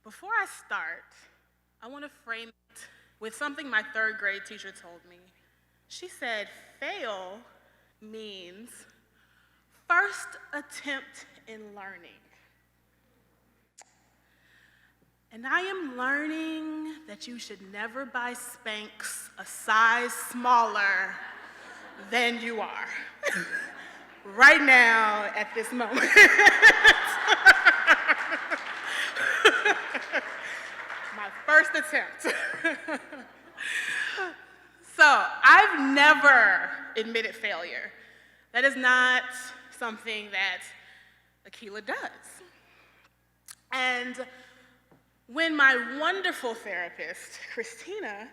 Before I start, I want to frame it with something my third grade teacher told me. She said, fail means first attempt in learning. And I am learning that you should never buy Spanx a size smaller than you are. Right now, at this moment. My first attempt. So, I've never admitted failure. That is not something that Akela does. And when my wonderful therapist, Christina,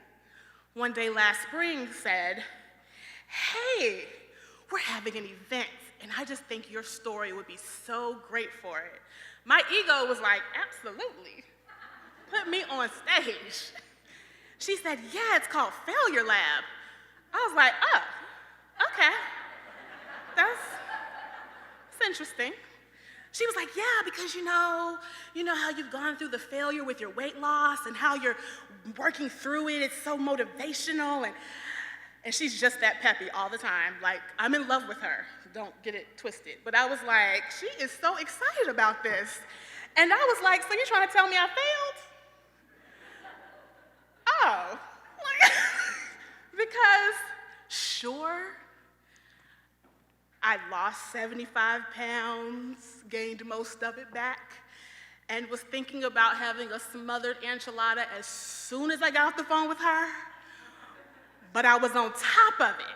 one day last spring said, hey, we're having an event, and I just think your story would be so great for it. My ego was like, absolutely. Put me on stage. She said, yeah, it's called Failure Lab. I was like, oh, okay. That's interesting. She was like, yeah, because you know how you've gone through the failure with your weight loss and how you're working through it. It's so motivational. And she's just that peppy all the time. Like, I'm in love with her. Don't get it twisted. But I was like, she is so excited about this. And I was like, so you're trying to tell me I failed? Oh. Because, sure, I lost 75 pounds, gained most of it back, and was thinking about having a smothered enchilada as soon as I got off the phone with her. But I was on top of it,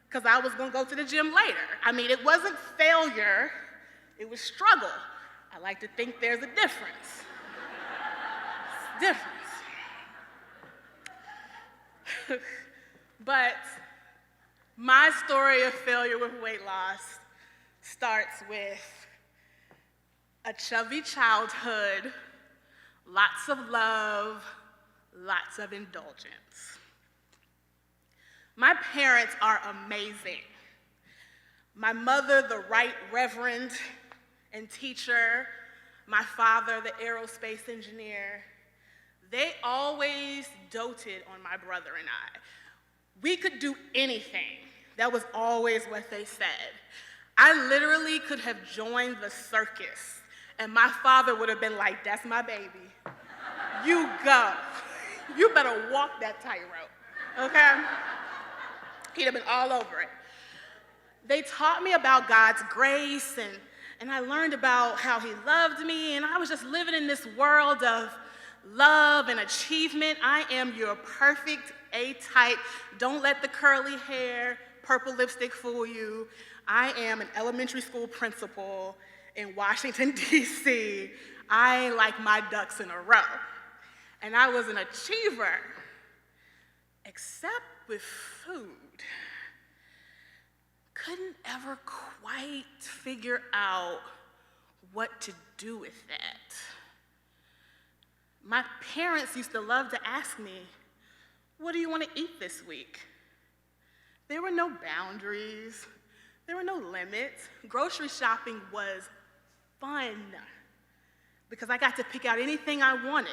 because I was going to go to the gym later. I mean, it wasn't failure, it was struggle. I like to think there's a difference. Difference. But my story of failure with weight loss starts with a chubby childhood, lots of love, lots of indulgence. My parents are amazing. My mother, the Right Reverend and teacher, my father, the aerospace engineer, they always doted on my brother and I. We could do anything. That was always what they said. I literally could have joined the circus, and my father would have been like, that's my baby. You go. You better walk that tightrope, okay? He'd have been all over it. They taught me about God's grace, and I learned about how he loved me, and I was just living in this world of love and achievement. I am your perfect A-type. Don't let the curly hair, purple lipstick fool you. I am an elementary school principal in Washington, D.C. I like my ducks in a row. And I was an achiever, except with food. Couldn't ever quite figure out what to do with that. My parents used to love to ask me, what do you want to eat this week? There were no boundaries. There were no limits. Grocery shopping was fun because I got to pick out anything I wanted.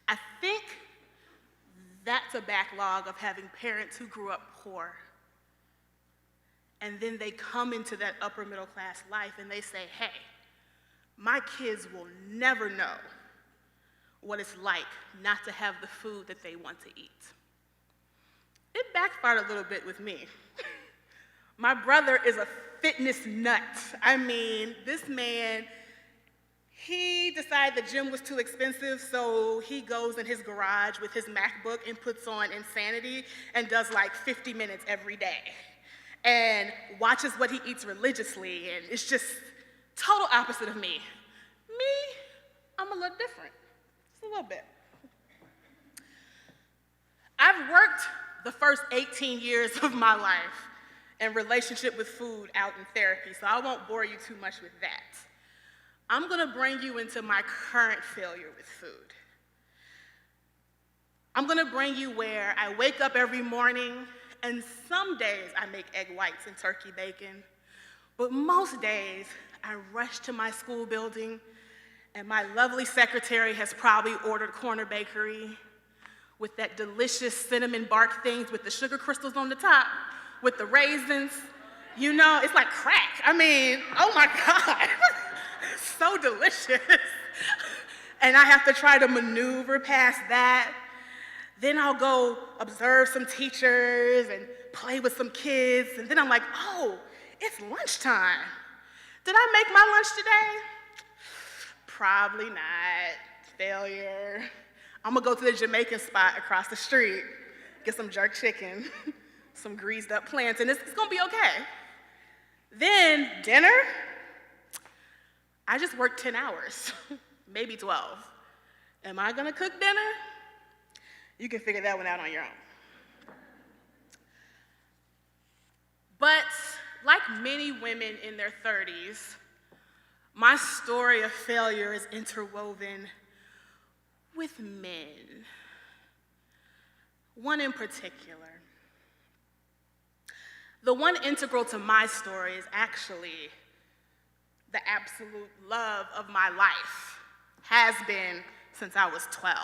I think that's a backlog of having parents who grew up poor. And then they come into that upper middle class life and they say, hey, my kids will never know what it's like not to have the food that they want to eat. It backfired a little bit with me. My brother is a fitness nut. I mean, this man, he decided the gym was too expensive, so he goes in his garage with his MacBook and puts on Insanity and does like 50 minutes every day and watches what he eats religiously, and it's just total opposite of me. Me, I'm a little different. A little bit. I've worked the first 18 years of my life in relationship with food out in therapy, so I won't bore you too much with that. I'm going to bring you into my current failure with food. I'm going to bring you where I wake up every morning, and some days I make egg whites and turkey bacon, but most days I rush to my school building And my lovely secretary has probably ordered corner bakery with that delicious cinnamon bark things with the sugar crystals on the top, with the raisins. You know, it's like crack. I mean, oh my God, so delicious. And I have to try to maneuver past that. Then I'll go observe some teachers and play with some kids. And then I'm like, oh, it's lunchtime. Did I make my lunch today? Probably not. Failure. I'm gonna go to the Jamaican spot across the street, get some jerk chicken, some greased up plants, and it's gonna be okay. Then dinner, I just worked 10 hours, maybe 12. Am I gonna cook dinner? You can figure that one out on your own. But like many women in their 30s, my story of failure is interwoven with men. One in particular. The one integral to my story is actually the absolute love of my life. Has been since I was 12.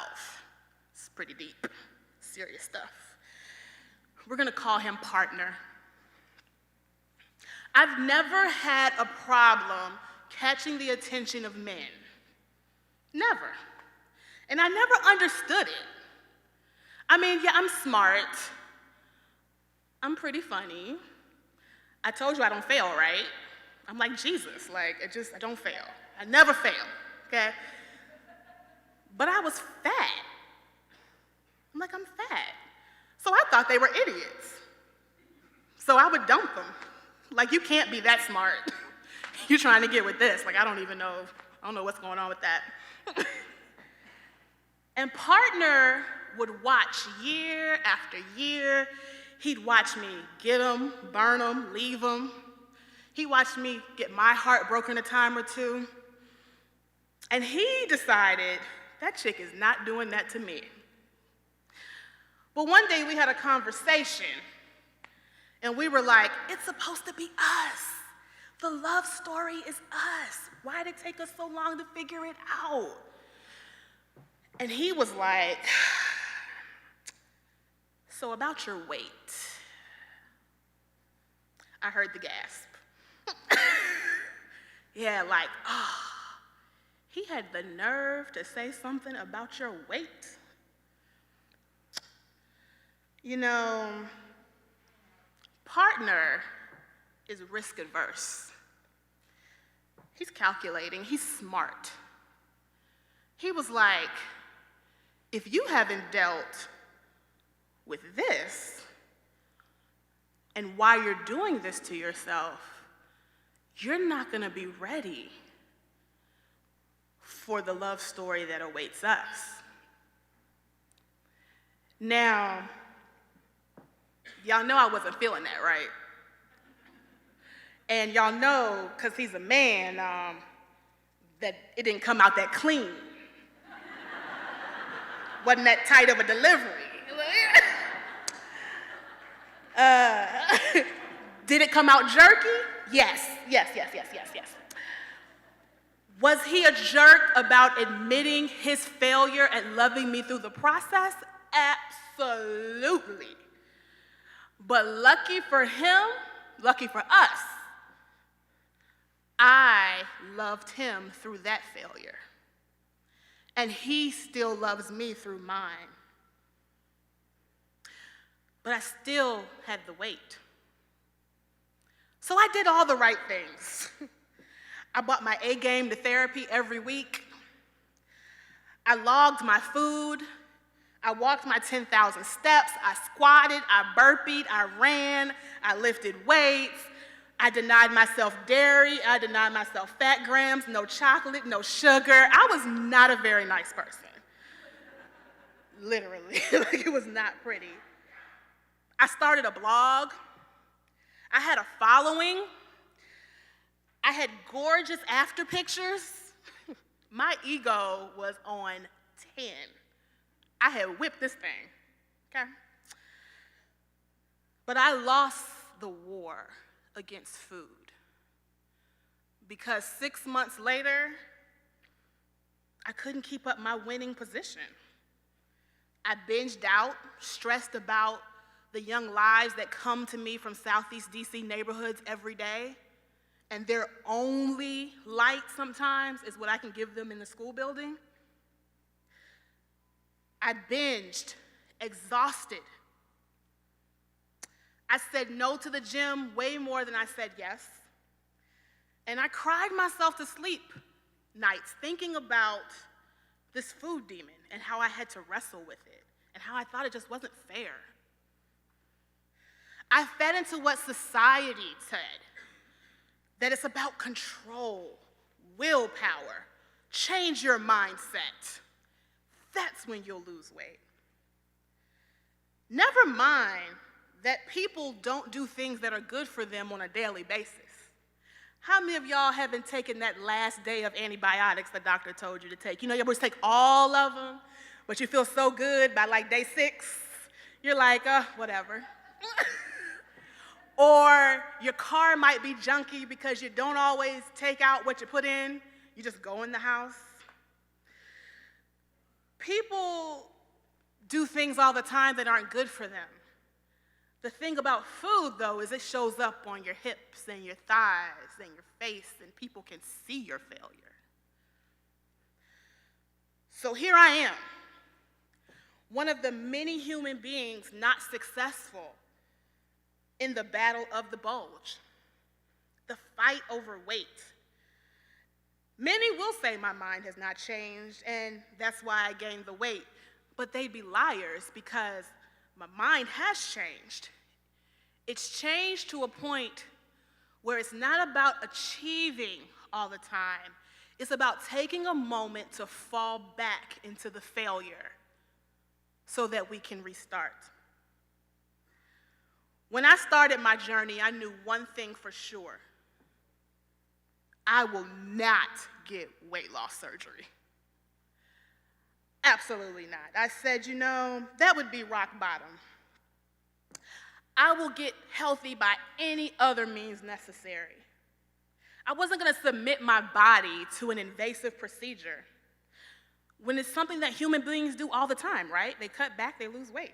It's pretty deep, serious stuff. We're gonna call him partner. I've never had a problem catching the attention of men. Never. And I never understood it. I mean, yeah, I'm smart. I'm pretty funny. I told you I don't fail, right? I'm like Jesus, like, I don't fail. I never fail, okay? But I was fat. I'm like, I'm fat. So I thought they were idiots. So I would dump them. Like, you can't be that smart. You're trying to get with this. Like, I don't know what's going on with that. And partner would watch year after year. He'd watch me get them, burn them, leave them. He watched me get my heart broken a time or two. And he decided, that chick is not doing that to me. But one day we had a conversation, and we were like, it's supposed to be us. The love story is us. Why did it take us so long to figure it out? And he was like, so about your weight. I heard the gasp. Yeah, like, oh, he had the nerve to say something about your weight. You know, partner is risk adverse. He's calculating, he's smart. He was like, if you haven't dealt with this, and while you're doing this to yourself, you're not gonna be ready for the love story that awaits us. Now, y'all know I wasn't feeling that, right? And y'all know, because he's a man, that it didn't come out that clean. Wasn't that tight of a delivery. Did it come out jerky? Yes. Was he a jerk about admitting his failure and loving me through the process? Absolutely. But lucky for him, lucky for us, I loved him through that failure. And he still loves me through mine. But I still had the weight. So I did all the right things. I brought my A game to therapy every week. I logged my food. I walked my 10,000 steps. I squatted, I burpeed, I ran, I lifted weights. I denied myself dairy. I denied myself fat grams, no chocolate, no sugar. I was not a very nice person. Literally, like it was not pretty. I started a blog. I had a following. I had gorgeous after pictures. My ego was on 10. I had whipped this thing, okay? But I lost the war against food because 6 months later, I couldn't keep up my winning position. I binged out, stressed about the young lives that come to me from Southeast DC neighborhoods every day, and their only light sometimes is what I can give them in the school building. I binged, exhausted. I said no to the gym way more than I said yes. And I cried myself to sleep nights thinking about this food demon and how I had to wrestle with it and how I thought it just wasn't fair. I fed into what society said, that it's about control, willpower, change your mindset. That's when you'll lose weight. Never mind that people don't do things that are good for them on a daily basis. How many of y'all haven't taken that last day of antibiotics the doctor told you to take? You know, you're supposed to take all of them, but you feel so good by like day 6, you're like, whatever. Or your car might be junky because you don't always take out what you put in, you just go in the house. People do things all the time that aren't good for them. The thing about food, though, is it shows up on your hips and your thighs and your face, and people can see your failure. So here I am, one of the many human beings not successful in the battle of the bulge, the fight over weight. Many will say my mind has not changed, and that's why I gained the weight, but they'd be liars because my mind has changed. It's changed to a point where it's not about achieving all the time. It's about taking a moment to fall back into the failure so that we can restart. When I started my journey, I knew one thing for sure. I will not get weight loss surgery. Absolutely not. I said, you know, that would be rock bottom. I will get healthy by any other means necessary. I wasn't going to submit my body to an invasive procedure when it's something that human beings do all the time, right? They cut back, they lose weight.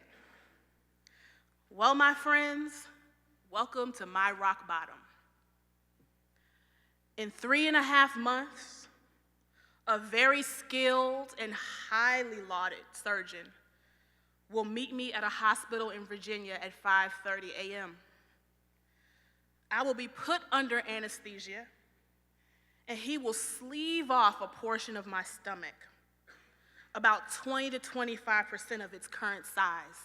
Well, my friends, welcome to my rock bottom. In 3.5 months, a very skilled and highly lauded surgeon will meet me at a hospital in Virginia at 5:30 a.m. I will be put under anesthesia, and he will sleeve off a portion of my stomach, about 20 to 25% of its current size.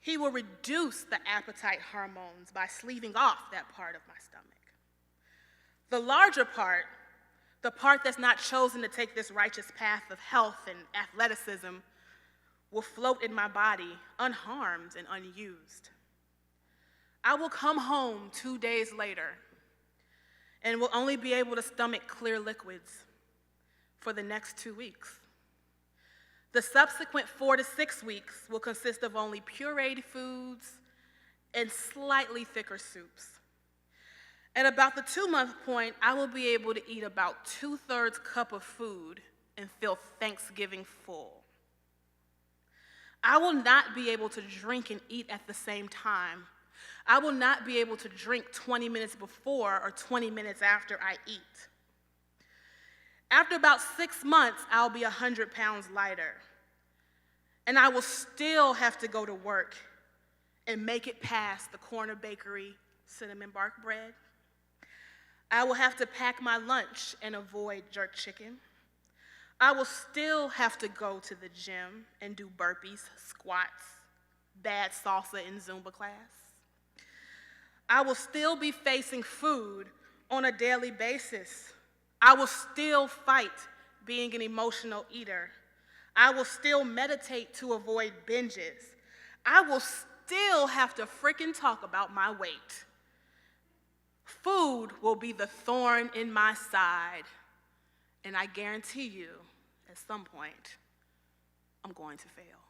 He will reduce the appetite hormones by sleeving off that part of my stomach. The larger part, the part that's not chosen to take this righteous path of health and athleticism, will float in my body unharmed and unused. I will come home 2 days later and will only be able to stomach clear liquids for the next 2 weeks. The subsequent 4 to 6 weeks will consist of only pureed foods and slightly thicker soups. At about the 2-month point, I will be able to eat about 2/3 cup of food and feel Thanksgiving full. I will not be able to drink and eat at the same time. I will not be able to drink 20 minutes before or 20 minutes after I eat. After about 6 months, I'll be 100 pounds lighter. And I will still have to go to work and make it past the corner bakery cinnamon bark bread. I will have to pack my lunch and avoid jerk chicken. I will still have to go to the gym and do burpees, squats, bad salsa in Zumba class. I will still be facing food on a daily basis. I will still fight being an emotional eater. I will still meditate to avoid binges. I will still have to frickin' talk about my weight. Food will be the thorn in my side, and I guarantee you, at some point, I'm going to fail.